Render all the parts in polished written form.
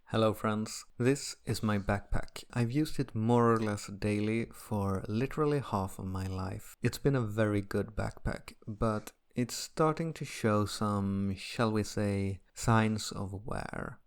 Hello friends, this is my backpack. I've used it more or less daily for literally half of my life. It's been a very good backpack, but it's starting to show some, shall we say, signs of wear.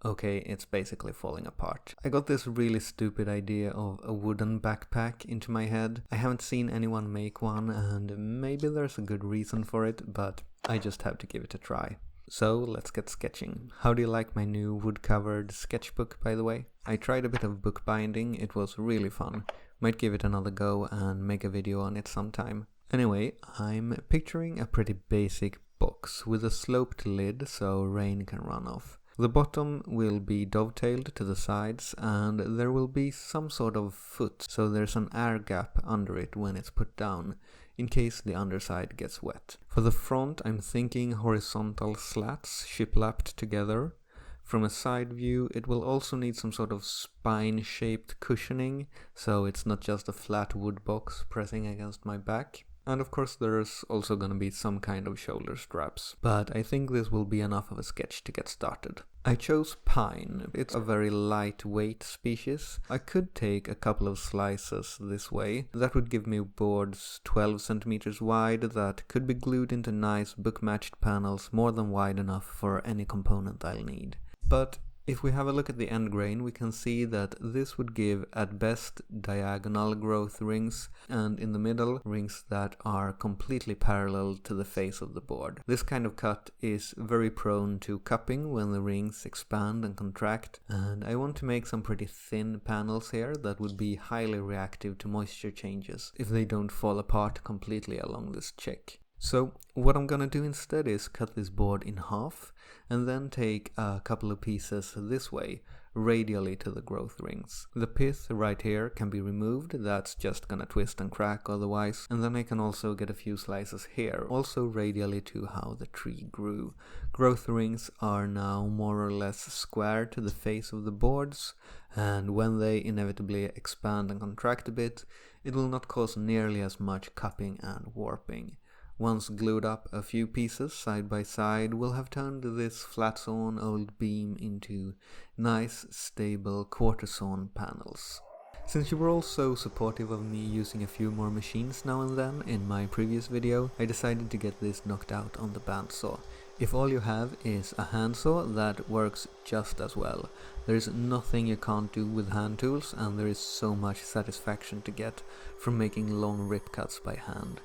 Okay, it's basically falling apart. I got this really stupid idea of a wooden backpack into my head. I haven't seen anyone make one and maybe there's a good reason for it, but I just have to give it a try. So let's get sketching. How do you like my new wood-covered sketchbook, by the way? I tried a bit of bookbinding, it was really fun. Might give it another go and make a video on it sometime. Anyway, I'm picturing a pretty basic box with a sloped lid so rain can run off. The bottom will be dovetailed to the sides and there will be some sort of foot, so there's an air gap under it when it's put down, in case the underside gets wet. For the front, I'm thinking horizontal slats shiplapped together. From a side view, it will also need some sort of spine-shaped cushioning, so it's not just a flat wood box pressing against my back. And of course there's also gonna be some kind of shoulder straps, but I think this will be enough of a sketch to get started. I chose pine. It's a very lightweight species. I could take a couple of slices this way. That would give me boards 12 centimeters wide that could be glued into nice book-matched panels more than wide enough for any component I'll need. But if we have a look at the end grain, we can see that this would give at best diagonal growth rings, and in the middle rings that are completely parallel to the face of the board. This kind of cut is very prone to cupping when the rings expand and contract, and I want to make some pretty thin panels here that would be highly reactive to moisture changes if they don't fall apart completely along this check. So what I'm gonna do instead is cut this board in half and then take a couple of pieces this way, radially to the growth rings. The pith right here can be removed, that's just gonna twist and crack otherwise, and then I can also get a few slices here, also radially to how the tree grew. Growth rings are now more or less square to the face of the boards, and when they inevitably expand and contract a bit, it will not cause nearly as much cupping and warping. Once glued up, a few pieces side by side will have turned this flat-sawn old beam into nice, stable quarter-sawn panels. Since you were all so supportive of me using a few more machines now and then in my previous video, I decided to get this knocked out on the bandsaw. If all you have is a handsaw, that works just as well. There is nothing you can't do with hand tools, and there is so much satisfaction to get from making long rip cuts by hand.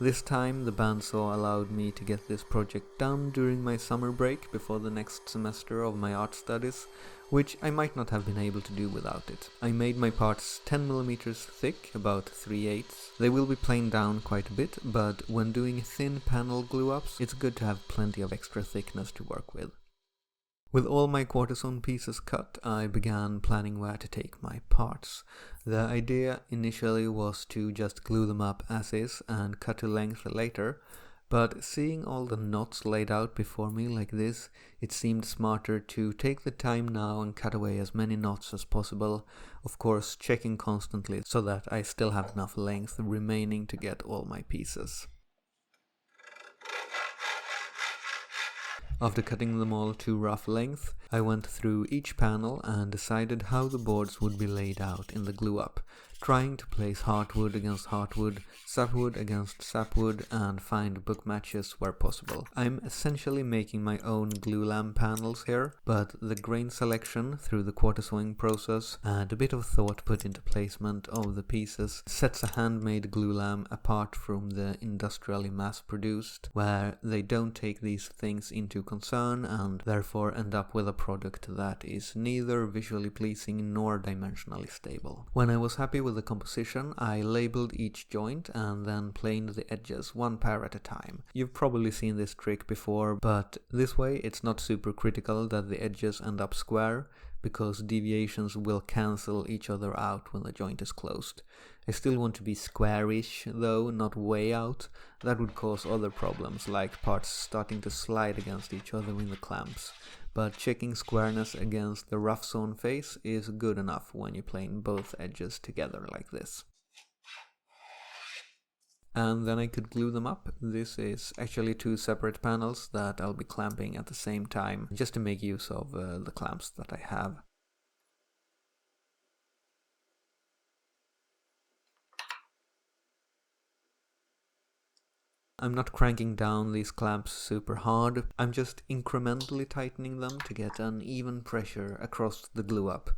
This time the bandsaw allowed me to get this project done during my summer break before the next semester of my art studies, which I might not have been able to do without it. I made my parts 10mm thick, about 3/8. They will be planed down quite a bit, but when doing thin panel glue-ups, it's good to have plenty of extra thickness to work with. With all my quarter-sawn pieces cut, I began planning where to take my parts. The idea initially was to just glue them up as is and cut to length later, but seeing all the knots laid out before me like this, it seemed smarter to take the time now and cut away as many knots as possible, of course checking constantly so that I still have enough length remaining to get all my pieces. After cutting them all to rough length, I went through each panel and decided how the boards would be laid out in the glue-up, trying to place heartwood against heartwood, sapwood against sapwood, and find book matches where possible. I'm essentially making my own glue lamp panels here, but the grain selection through the quarter sawing process and a bit of thought put into placement of the pieces sets a handmade glue lamp apart from the industrially mass-produced, where they don't take these things into concern and therefore end up with a product that is neither visually pleasing nor dimensionally stable. When I was happy with the composition, I labeled each joint and then planed the edges one pair at a time. You've probably seen this trick before, but this way it's not super critical that the edges end up square, because deviations will cancel each other out when the joint is closed. I still want to be squarish though, not way out. That would cause other problems, like parts starting to slide against each other in the clamps. But checking squareness against the rough sawn face is good enough when you plane both edges together like this. and then I could glue them up. This is actually two separate panels that I'll be clamping at the same time, just to make use of the clamps that I have. I'm not cranking down these clamps super hard, I'm just incrementally tightening them to get an even pressure across the glue up,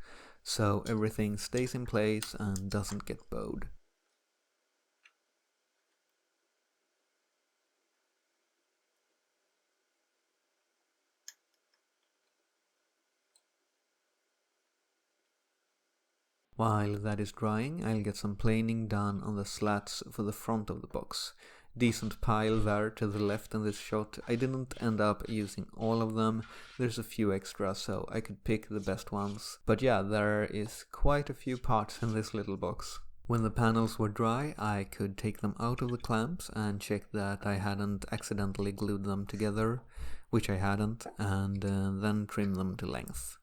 so everything stays in place and doesn't get bowed. While that is drying, I'll get some planing done on the slats for the front of the box. Decent pile there to the left in this shot. I didn't end up using all of them, there's a few extra so I could pick the best ones. But yeah, there is quite a few parts in this little box. When the panels were dry, I could take them out of the clamps and check that I hadn't accidentally glued them together, which I hadn't, and then trim them to length.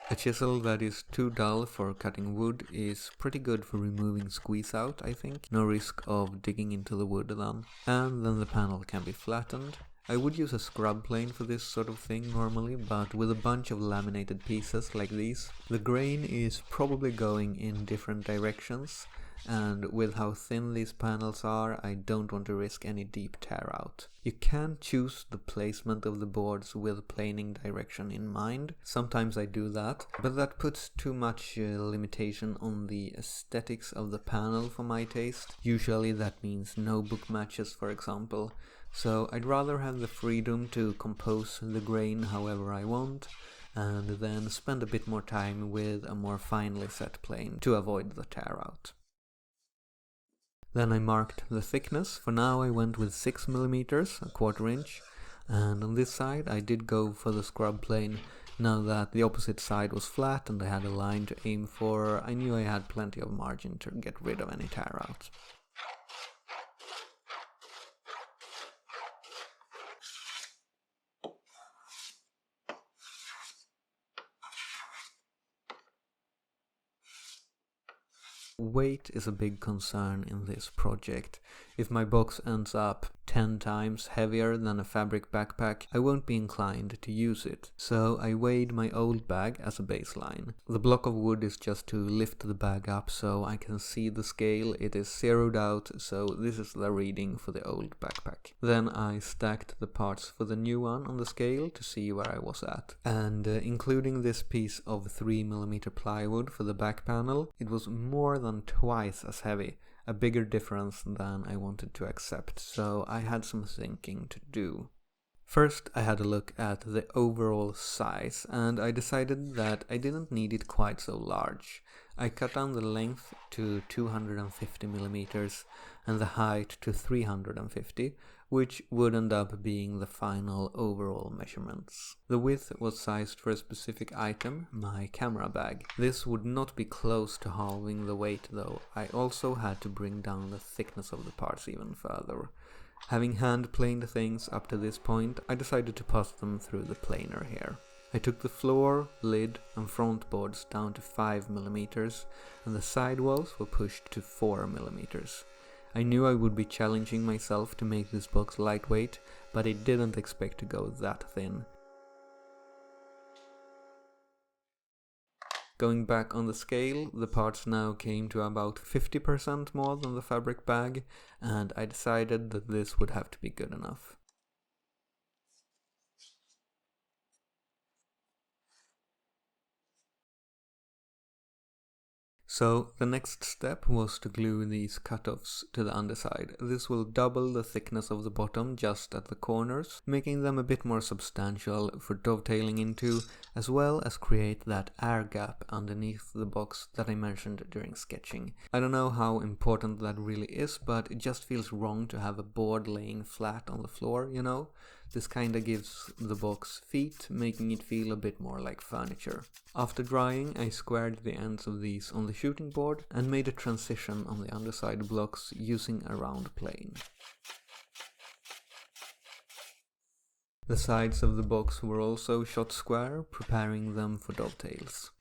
A chisel that is too dull for cutting wood is pretty good for removing squeeze out, I think. No risk of digging into the wood then. And then the panel can be flattened. I would use a scrub plane for this sort of thing normally, but with a bunch of laminated pieces like these, the grain is probably going in different directions, and with how thin these panels are, I don't want to risk any deep tear out. You can choose the placement of the boards with planing direction in mind. Sometimes I do that, but that puts too much limitation on the aesthetics of the panel for my taste. Usually that means no book matches, for example. So I'd rather have the freedom to compose the grain however I want, and then spend a bit more time with a more finely set plane to avoid the tear out. Then I marked the thickness. For now I went with 6mm, a 1/4 inch, and on this side I did go for the scrub plane. Now that the opposite side was flat and I had a line to aim for, I knew I had plenty of margin to get rid of any tear out. Weight is a big concern in this project. If my box ends up 10 times heavier than a fabric backpack, I won't be inclined to use it. So I weighed my old bag as a baseline. The block of wood is just to lift the bag up so I can see the scale. It is zeroed out, so this is the reading for the old backpack. Then I stacked the parts for the new one on the scale to see where I was at. And including this piece of 3mm plywood for the back panel, it was more than twice as heavy. A bigger difference than I wanted to accept, so I had some thinking to do. First I had a look at the overall size, and I decided that I didn't need it quite so large. I cut down the length to 250mm and the height to 350, which would end up being the final overall measurements. The width was sized for a specific item, my camera bag. This would not be close to halving the weight though. I also had to bring down the thickness of the parts even further. Having hand planed things up to this point, I decided to pass them through the planer here. I took the floor, lid and front boards down to 5mm, and the side walls were pushed to 4mm. I knew I would be challenging myself to make this box lightweight, but I didn't expect to go that thin. Going back on the scale, the parts now came to about 50% more than the fabric bag, and I decided that this would have to be good enough. So the next step was to glue these cutoffs to the underside. This will double the thickness of the bottom just at the corners, making them a bit more substantial for dovetailing into, as well as create that air gap underneath the box that I mentioned during sketching. I don't know how important that really is, but it just feels wrong to have a board laying flat on the floor, you know? This kinda gives the box feet, making it feel a bit more like furniture. After drying, I squared the ends of these on the shooting board and made a transition on the underside blocks using a round plane. The sides of the box were also shot square, preparing them for dovetails.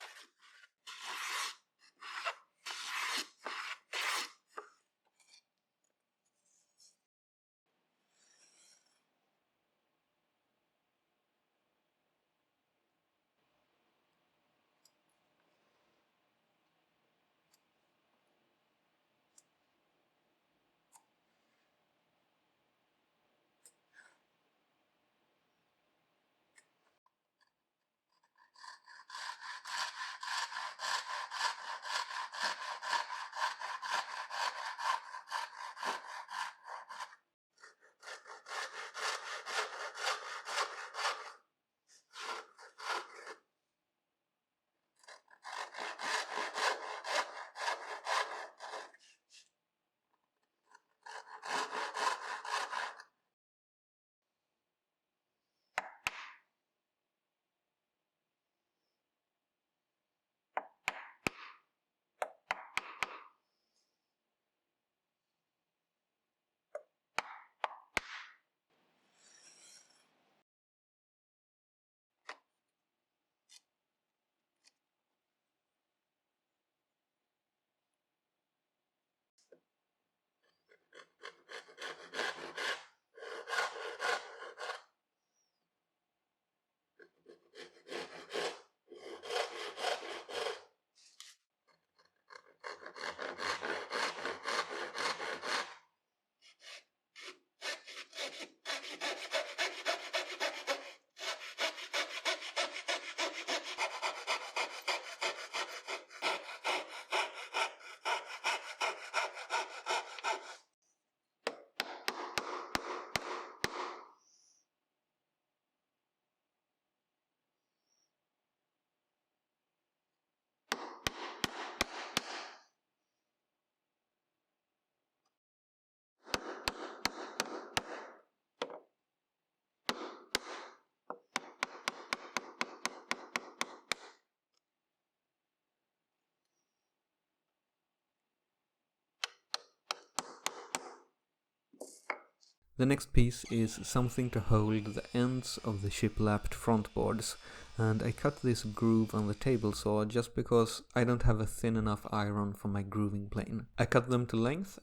The next piece is something to hold the ends of the shiplapped front boards, and I cut this groove on the table saw just because I don't have a thin enough iron for my grooving plane. I cut them to length,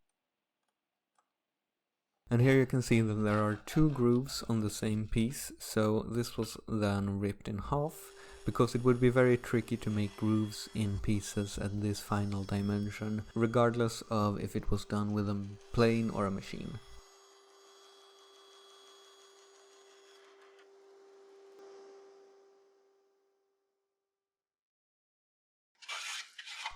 and here you can see that there are two grooves on the same piece, so this was then ripped in half, because it would be very tricky to make grooves in pieces at this final dimension, regardless of if it was done with a plane or a machine.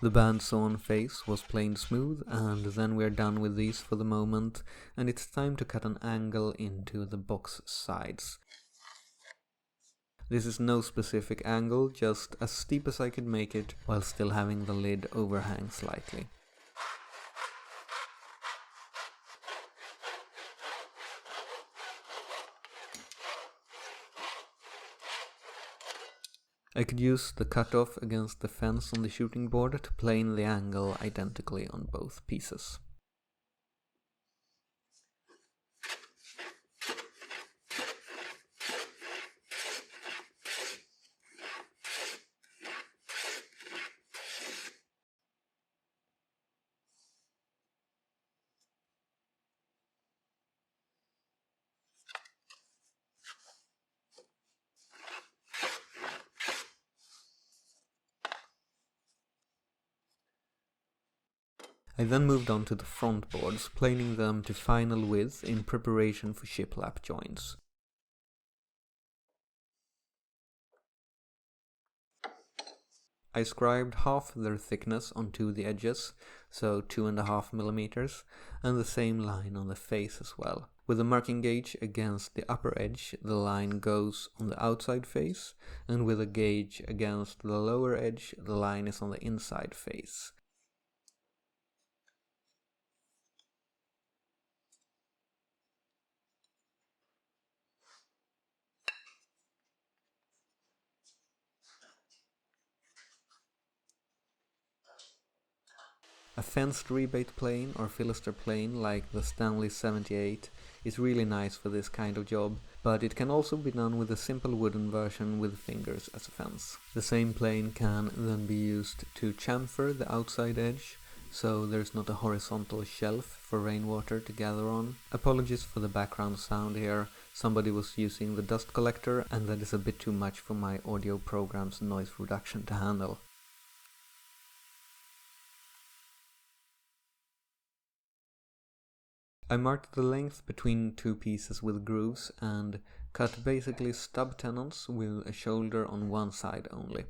The bandsawn face was planed smooth, and then we're done with these for the moment, and it's time to cut an angle into the box sides. This is no specific angle, just as steep as I could make it, while still having the lid overhang slightly. I could use the cutoff against the fence on the shooting board to plane the angle identically on both pieces. I then moved on to the front boards, planing them to final width in preparation for shiplap joints. I scribed half their thickness onto the edges, so 2.5 millimeters, and the same line on the face as well. With the marking gauge against the upper edge, the line goes on the outside face, and with a gauge against the lower edge, the line is on the inside face. A fenced rebate plane or Philister plane like the Stanley 78 is really nice for this kind of job, but it can also be done with a simple wooden version with fingers as a fence. The same plane can then be used to chamfer the outside edge, so there's not a horizontal shelf for rainwater to gather on. Apologies for the background sound here, somebody was using the dust collector and that is a bit too much for my audio program's noise reduction to handle. I marked the length between two pieces with grooves and cut basically stub tenons with a shoulder on one side only.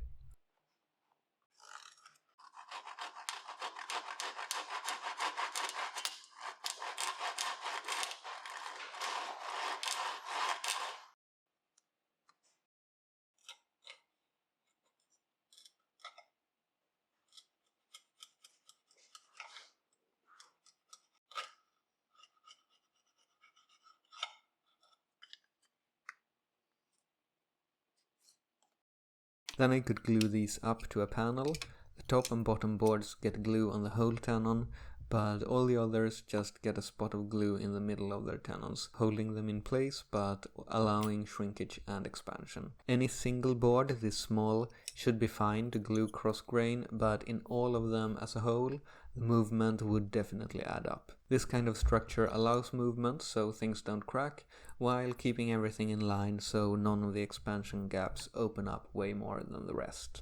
Then I could glue these up to a panel. The top and bottom boards get glue on the whole tenon, but all the others just get a spot of glue in the middle of their tenons, holding them in place but allowing shrinkage and expansion. Any single board this small should be fine to glue cross-grain, but in all of them as a whole, the movement would definitely add up. This kind of structure allows movement so things don't crack, while keeping everything in line so none of the expansion gaps open up way more than the rest.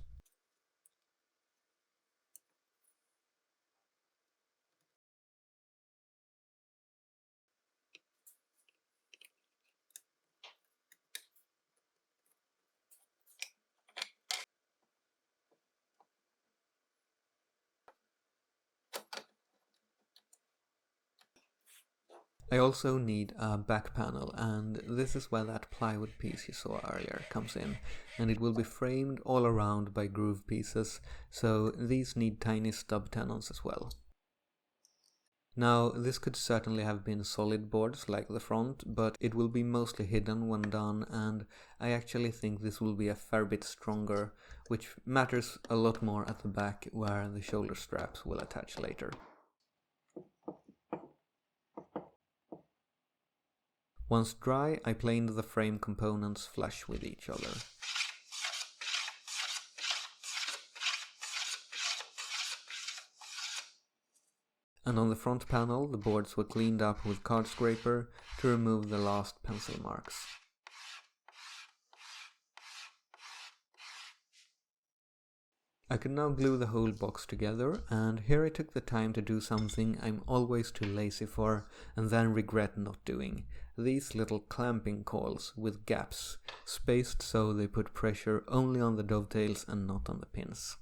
I also need a back panel, and this is where that plywood piece you saw earlier comes in, and it will be framed all around by groove pieces, so these need tiny stub tenons as well. Now, this could certainly have been solid boards like the front, but it will be mostly hidden when done, and I actually think this will be a fair bit stronger, which matters a lot more at the back where the shoulder straps will attach later. Once dry, I planed the frame components flush with each other. And on the front panel, the boards were cleaned up with card scraper to remove the last pencil marks. I could now glue the whole box together, and here I took the time to do something I'm always too lazy for and then regret not doing. These little clamping coils with gaps, spaced so they put pressure only on the dovetails and not on the pins.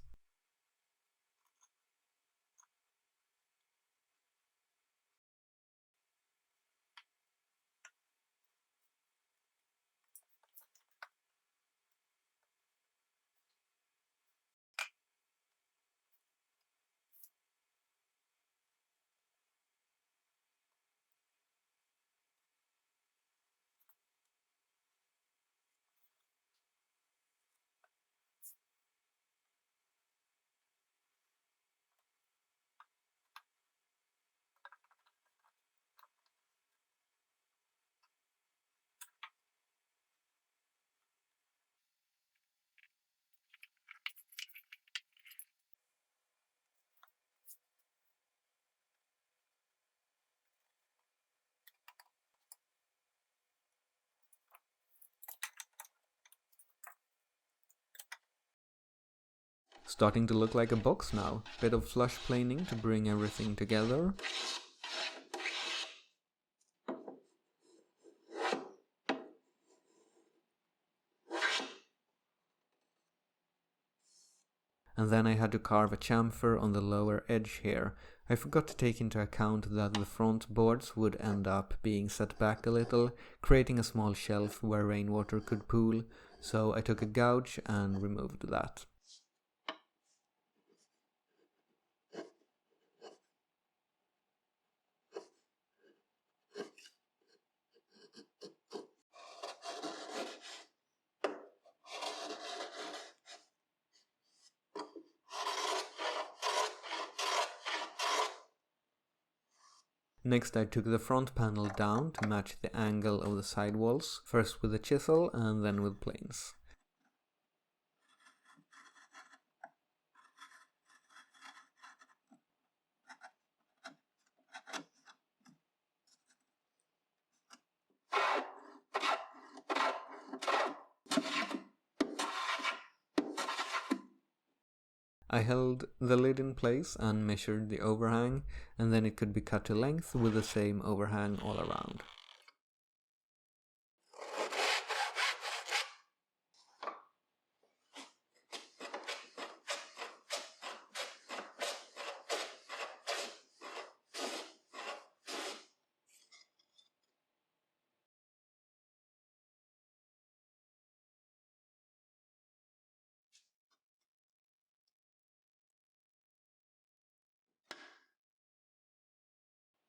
Starting to look like a box now. Bit of flush planing to bring everything together. And then I had to carve a chamfer on the lower edge here. I forgot to take into account that the front boards would end up being set back a little, creating a small shelf where rainwater could pool, so I took a gouge and removed that. Next I took the front panel down to match the angle of the side walls, first with a chisel and then with planes. I held the lid in place and measured the overhang, and then it could be cut to length with the same overhang all around.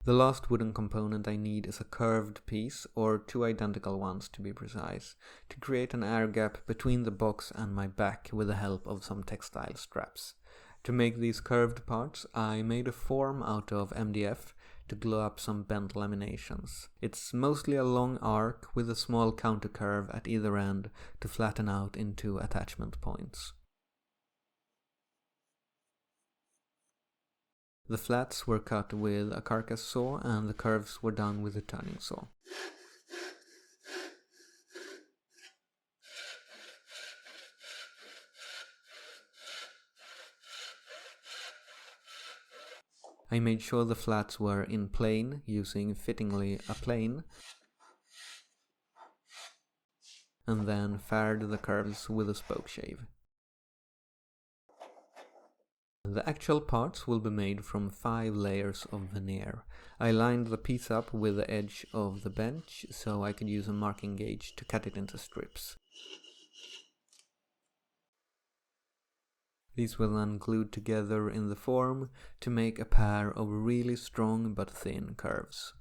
The last wooden component I need is a curved piece, or two identical ones to be precise, to create an air gap between the box and my back with the help of some textile straps. To make these curved parts, I made a form out of MDF to glue up some bent laminations. It's mostly a long arc with a small counter curve at either end to flatten out into attachment points. The flats were cut with a carcass saw and the curves were done with a turning saw. I made sure the flats were in plane using fittingly a plane, and then faired the curves with a spoke shave. The actual parts will be made from 5 layers of veneer. I lined the piece up with the edge of the bench so I could use a marking gauge to cut it into strips. These were then glued together in the form to make a pair of really strong but thin curves.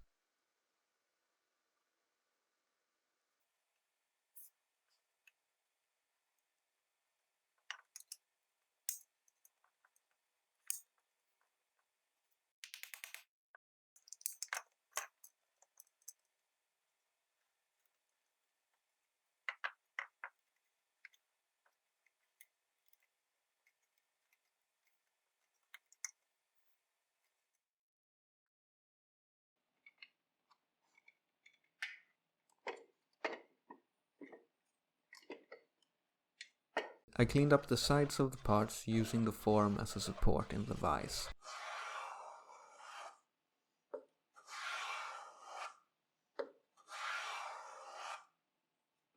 I cleaned up the sides of the parts using the form as a support in the vise.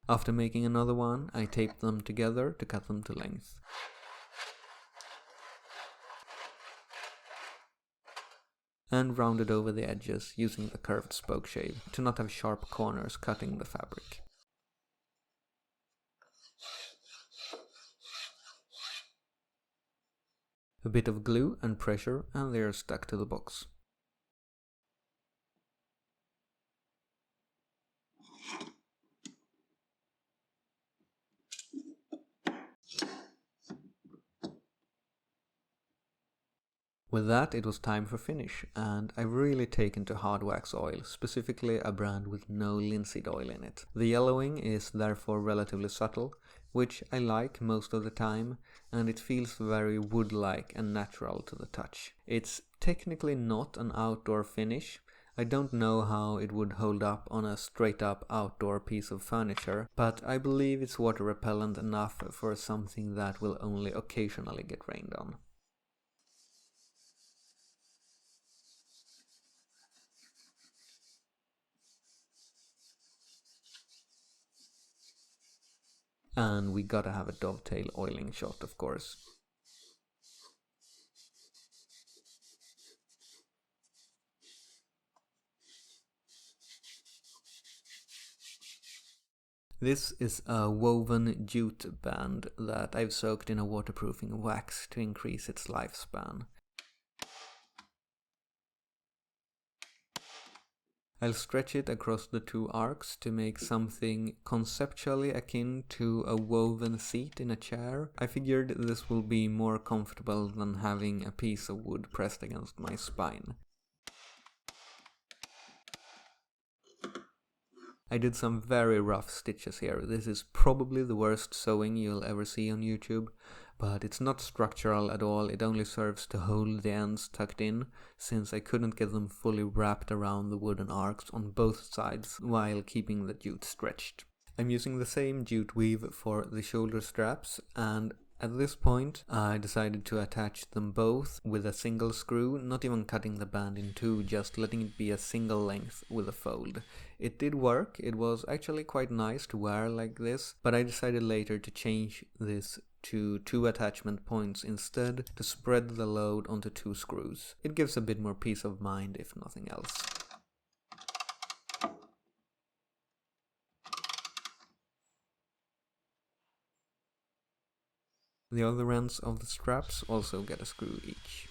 After making another one, I taped them together to cut them to length. And rounded over the edges using the curved spoke shave to not have sharp corners cutting the fabric. A bit of glue and pressure and they are stuck to the box. With that, it was time for finish, and I've really taken to hard wax oil, specifically a brand with no linseed oil in it. The yellowing is therefore relatively subtle, which I like most of the time, and it feels very wood-like and natural to the touch. It's technically not an outdoor finish. I don't know how it would hold up on a straight-up outdoor piece of furniture, but I believe it's water repellent enough for something that will only occasionally get rained on. And we gotta have a dovetail oiling shot, of course. This is a woven jute band that I've soaked in a waterproofing wax to increase its lifespan. I'll stretch it across the two arcs to make something conceptually akin to a woven seat in a chair. I figured this will be more comfortable than having a piece of wood pressed against my spine. I did some very rough stitches here. This is probably the worst sewing you'll ever see on YouTube, but it's not structural at all. It only serves to hold the ends tucked in, since I couldn't get them fully wrapped around the wooden arcs on both sides while keeping the jute stretched. I'm using the same jute weave for the shoulder straps, and at this point I decided to attach them both with a single screw, not even cutting the band in two, just letting it be a single length with a fold. It did work. It was actually quite nice to wear like this, but I decided later to change this to 2 attachment points instead to spread the load onto 2 screws. It gives a bit more peace of mind if nothing else. The other ends of the straps also get a screw each.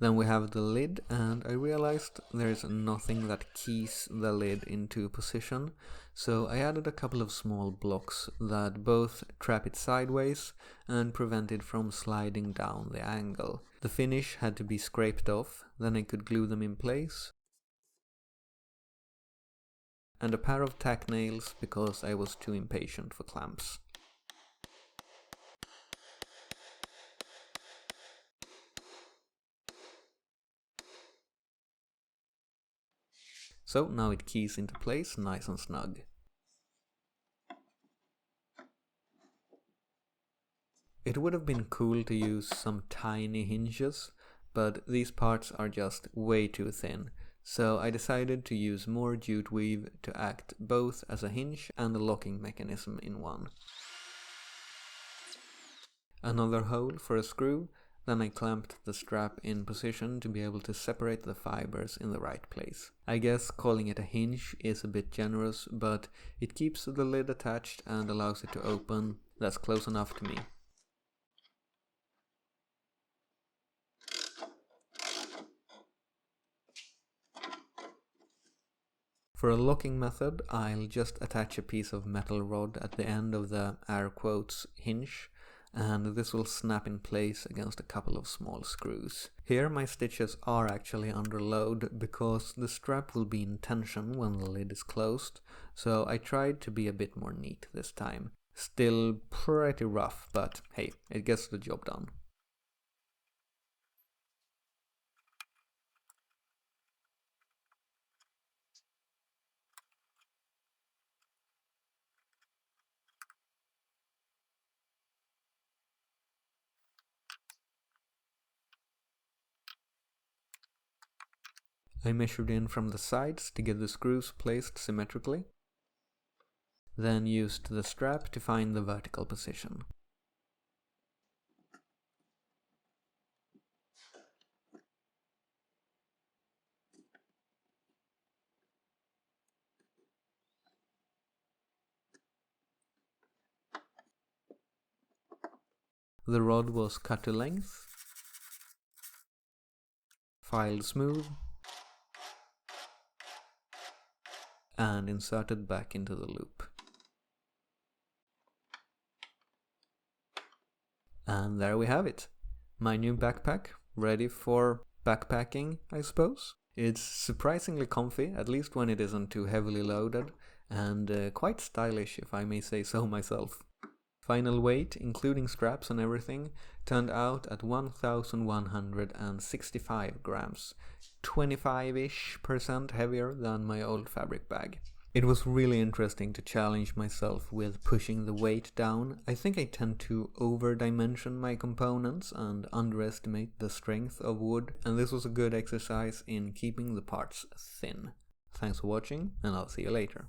Then we have the lid, and I realized there's nothing that keys the lid into position, so I added a couple of small blocks that both trap it sideways and prevent it from sliding down the angle. The finish had to be scraped off, then I could glue them in place, and a pair of tack nails because I was too impatient for clamps. So now it keys into place nice and snug. It would have been cool to use some tiny hinges, but these parts are just way too thin, so I decided to use more jute weave to act both as a hinge and a locking mechanism in one. Another hole for a screw, then I clamped the strap in position to be able to separate the fibers in the right place. I guess calling it a hinge is a bit generous, but it keeps the lid attached and allows it to open. That's close enough to me. For a locking method, I'll just attach a piece of metal rod at the end of the air quotes hinge, and this will snap in place against a couple of small screws. Here my stitches are actually under load because the strap will be in tension when the lid is closed, so I tried to be a bit more neat this time. Still pretty rough, but hey, it gets the job done. I measured in from the sides to get the screws placed symmetrically, then used the strap to find the vertical position. The rod was cut to length, filed smooth, and inserted back into the loop. And there we have it. My new backpack, ready for backpacking, I suppose. It's surprisingly comfy, at least when it isn't too heavily loaded, and quite stylish if I may say so myself. Final weight, including straps and everything, turned out at 1,165 grams, 25-ish% heavier than my old fabric bag. It was really interesting to challenge myself with pushing the weight down. I think I tend to over-dimension my components and underestimate the strength of wood, and this was a good exercise in keeping the parts thin. Thanks for watching, and I'll see you later.